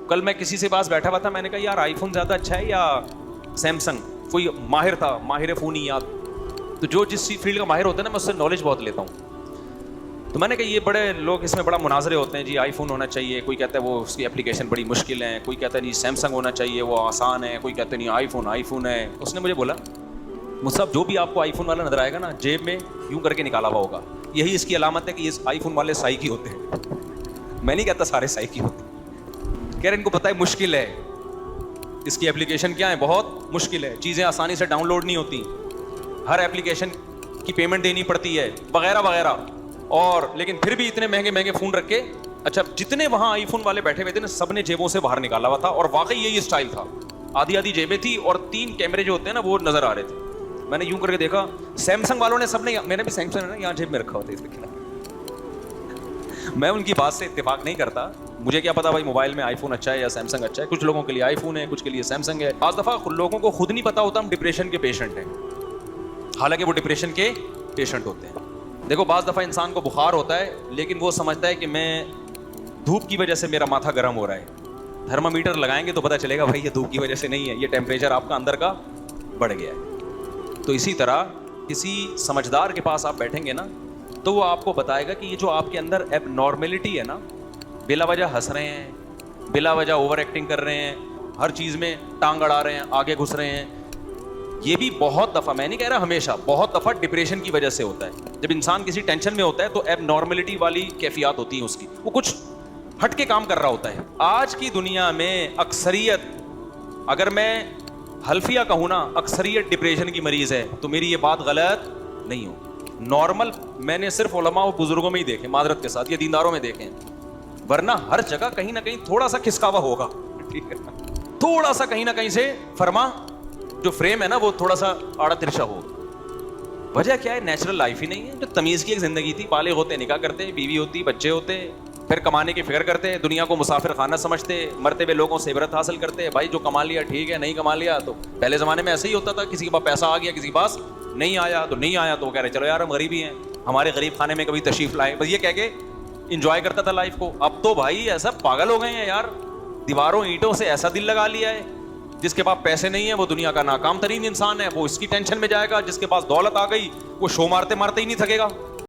کل میں کسی سے پاس بیٹھا ہوا تھا, میں نے کہا یار آئی فون زیادہ اچھا ہے یا سیمسنگ. کوئی ماہر تھا, ماہر فونیات, تو جو جس فیلڈ کا ماہر ہوتا ہے نا میں اس سے نالج بہت لیتا ہوں. تو میں نے کہا یہ بڑے لوگ اس میں بڑا مناظرے ہوتے ہیں جی آئی فون ہونا چاہیے, کوئی کہتا ہے وہ اس کی اپلیکیشن بڑی مشکل ہے, کوئی کہتا ہے نہیں سیمسنگ ہونا چاہیے وہ آسان ہے, کوئی کہتا ہے نہیں آئی فون ہے. اس نے مجھے بولا مصعب جو بھی آپ کو آئی فون والا نظر آئے گا نا جیب میں یوں کر کے نکالا ہوا ہوگا, یہی اس کی علامت ہے کہ یہ آئی فون والے سائی کی ہوتے ہیں. میں نہیں کہتا سارے سائی کی ہوتے ہیں, کہہ رہے ان کو پتہ ہے مشکل ہے, اس کی اپلیکیشن کیا ہے بہت مشکل ہے, چیزیں آسانی سے ڈاؤن لوڈ نہیں ہوتی, ہر اپلیکیشن کی پیمنٹ دینی پڑتی ہے وغیرہ وغیرہ. اور لیکن پھر بھی اتنے مہنگے مہنگے فون رکھ کے, اچھا جتنے وہاں آئی فون والے بیٹھے ہوئے تھے نا سب نے جیبوں سے باہر نکالا ہوا تھا, اور واقعی یہی اسٹائل تھا, آدھی آدھی جیبیں تھی اور 3 کیمرے جو ہوتے ہیں نا وہ نظر آ رہے تھے. میں نے یوں کر کے دیکھا, سیمسنگ والوں نے سب نے, میں نے بھی سیمسنگ ہے نا یہاں جیب میں رکھا ہوتا ہے اس کے خلاف. میں ان کی بات سے اتفاق نہیں کرتا, مجھے کیا پتا بھائی موبائل میں آئی فون اچھا ہے یا سیمسنگ اچھا ہے, کچھ لوگوں کے لیے آئی فون ہے, کچھ کے لیے سیمسنگ ہے. بعض دفعہ لوگوں کو خود نہیں پتا ہوتا ہم ڈپریشن کے پیشنٹ ہیں, حالانکہ وہ ڈپریشن کے پیشنٹ ہوتے ہیں. دیکھو بعض دفعہ انسان کو بخار ہوتا ہے لیکن وہ سمجھتا ہے کہ میں دھوپ کی وجہ سے میرا ماتھا گرم ہو رہا ہے, تھرمامیٹر لگائیں گے تو پتہ چلے گا بھائی یہ دھوپ کی وجہ سے نہیں ہے, یہ ٹیمپریچر آپ کا اندر کا بڑھ گیا ہے. تو اسی طرح کسی سمجھدار کے پاس آپ بیٹھیں گے نا تو وہ آپ کو بتائے گا کہ یہ جو آپ کے اندر ایب نارملٹی ہے نا, بلا وجہ ہنس رہے ہیں, بلا وجہ اوور ایکٹنگ کر رہے ہیں, ہر چیز میں ٹانگ اڑا رہے ہیں, آگے گھس رہے ہیں, یہ بھی بہت دفعہ, میں نہیں کہہ رہا ہمیشہ, بہت دفعہ ڈپریشن کی وجہ سے ہوتا ہے. جب انسان کسی ٹینشن میں ہوتا ہے تو ایب نارملٹی والی کیفیات ہوتی ہیں اس کی, وہ کچھ ہٹ کے کام کر رہا ہوتا ہے. آج کی دنیا میں اکثریت, اگر میں حلفیہ کہوں نا, اکثریت ڈپریشن کی مریض ہے, تو میری یہ بات غلط نہیں ہو. نارمل میں نے صرف علماء و بزرگوں میں ہی دیکھے, معذرت کے ساتھ, یہ دینداروں میں دیکھیں, ورنہ ہر جگہ کہیں نہ کہیں تھوڑا سا کھسکاوا ہوگا, ٹھیک ہے, تھوڑا سا کہیں نہ کہیں سے فرما جو فریم ہے نا وہ تھوڑا سا آڑا ترچا ہو. وجہ کیا ہے, نیچرل لائف ہی نہیں ہے. جو تمیز کی ایک زندگی تھی, بالغ ہوتے نکاح کرتے, بیوی ہوتی, بچے ہوتے, پھر کمانے کی فکر کرتے, دنیا کو مسافر خانہ سمجھتے, مرتے ہوئے لوگوں سے عبرت حاصل کرتے. بھائی جو کما لیا ٹھیک ہے, نہیں کما لیا تو پہلے زمانے میں ایسے ہی ہوتا تھا, کسی کے پاس پیسہ آ گیا, کسی کے پاس نہیں آیا تو نہیں آیا, تو وہ کہہ رہے چلو یار ہم غریب ہی ہیں, ہمارے غریب خانے میں کبھی تشریف لائے, بس یہ کہہ کے انجوائے کرتا تھا لائف کو. اب تو بھائی ایسا پاگل ہو گئے ہیں یار, دیواروں اینٹوں سے ایسا دل لگا لیا ہے, جس کے پاس پیسے نہیں ہیں وہ دنیا کا ناکام ترین انسان ہے, وہ اس کی ٹینشن میں جائے گا, جس کے پاس دولت آ گئی وہ شو مارتے مارتے ہی نہیں تھکے گا.